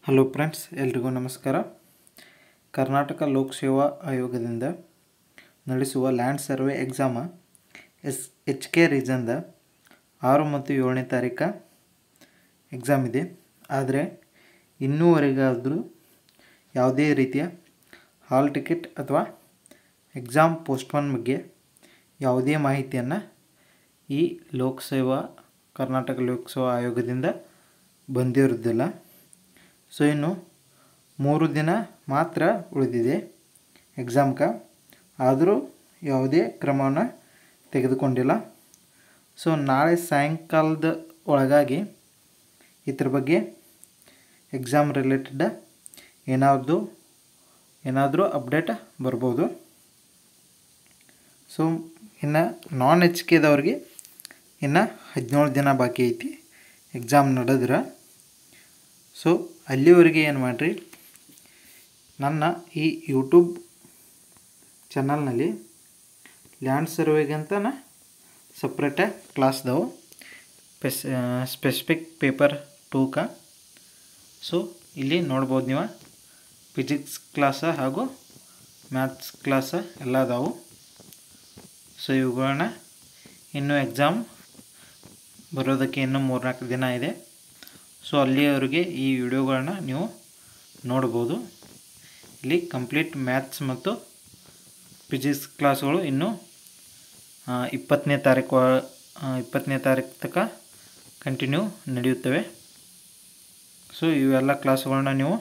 Hello friends, ಎಲ್ರಿಗೂ ನಮಸ್ಕಾರ. ಕರ್ನಾಟಕ ಲೋಕ ಸೇವಾ ಆಯೋಗದಿಂದ ನಡೆಸುವ ಲ್ಯಾಂಡ್ ಸರ್ವೆ ಎಕ್ಸಾಮ HK ರೀಜನ್ದ 6 ಮತ್ತು 7ನೇ ತಾರೀಕು ಎಕ್ಸಾಮ್ ಇದೆ. ಆದರೆ ಇನ್ನೂವರೆಗಾದರೂ ಯಾವುದೇ ರೀತಿಯ ಹಾಲ್ ಟಿಕೆಟ್ ಅಥವಾ ಎಕ್ಸಾಮ್ ಪೋಸ್ಟ್ಪೋನ್ ಬಗ್ಗೆ ಯಾವುದೇ ಮಾಹಿತಿಯನ್ನು ಈ ಕರ್ನಾಟಕ ಲೋಕಸೇವಾ ಆಯೋಗದಿಂದ ಬಂದಿರುವುದಿಲ್ಲ. ಸೊ ಇನ್ನು 3 ದಿನ ಮಾತ್ರ ಉಳಿದಿದೆ ಎಕ್ಸಾಮ್ಗೆ. ಆದರೂ ಯಾವುದೇ ಕ್ರಮವನ್ನು ತೆಗೆದುಕೊಂಡಿಲ್ಲ. ಸೊ ನಾಳೆ ಸಾಯಂಕಾಲದ ಒಳಗಾಗಿ ಇದ್ರ ಬಗ್ಗೆ ಎಕ್ಸಾಮ್ ರಿಲೇಟೆಡ್ ಏನಾದರೂ ಅಪ್ಡೇಟ್ ಬರ್ಬೋದು. ಸೊ ಇನ್ನು ನಾನ್ HKದವ್ರಿಗೆ ಇನ್ನು 17 ದಿನ ಬಾಕಿ ಐತಿ ಎಕ್ಸಾಮ್ ನಡೆದ್ರೆ. ಸೊ ಅಲ್ಲಿವರೆಗೆ ಏನು ಮಾಡಿರಿ, ನನ್ನ ಈ ಯೂಟ್ಯೂಬ್ ಚಾನಲ್ನಲ್ಲಿ ಲ್ಯಾಂಡ್ ಸರ್ವೆಗಂತನ ಸಪ್ರೇಟಾಗಿ ಕ್ಲಾಸ್ದವು ಸ್ಪೆಸಿಫಿಕ್ ಪೇಪರ್ 2ಕ. ಸೊ ಇಲ್ಲಿ ನೋಡ್ಬೋದು ನೀವು, ಫಿಸಿಕ್ಸ್ ಕ್ಲಾಸ ಹಾಗೂ ಮ್ಯಾಥ್ಸ್ ಕ್ಲಾಸ ಎಲ್ಲ ಅದಾವು. ಸೊ ಇವುಗಳನ್ನ ಇನ್ನೂ ಎಕ್ಸಾಮ್ ಬರೋದಕ್ಕೆ ಇನ್ನೂ 3-4 ದಿನ ಇದೆ. ಸೊ ಅಲ್ಲಿಯವರೆಗೆ ಈ ವಿಡಿಯೋಗಳನ್ನ ನೀವು ನೋಡ್ಬೋದು. ಇಲ್ಲಿ ಕಂಪ್ಲೀಟ್ ಮ್ಯಾಥ್ಸ್ ಮತ್ತು ಫಿಸಿಕ್ಸ್ ಕ್ಲಾಸ್ಗಳು ಇನ್ನೂ 20ನೇ ತಾರೀಕು ತನಕ ಕಂಟಿನ್ಯೂ ನಡೆಯುತ್ತವೆ. ಸೊ ಇವೆಲ್ಲ ಕ್ಲಾಸ್ಗಳನ್ನ ನೀವು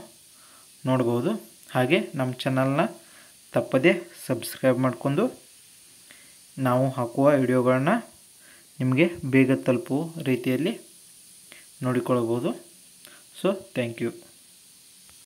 ನೋಡ್ಬೋದು. ಹಾಗೆ ನಮ್ಮ ಚಾನಲ್ನ ತಪ್ಪದೇ ಸಬ್ಸ್ಕ್ರೈಬ್ ಮಾಡ್ಕೊಂಡು ನಾವು ಹಾಕುವ ವಿಡಿಯೋಗಳನ್ನ ನಿಮಗೆ ಬೇಗ ತಲುಪುವ ರೀತಿಯಲ್ಲಿ ನೋಡಿಕೊಳ್ಳಬಹುದು. So thank you.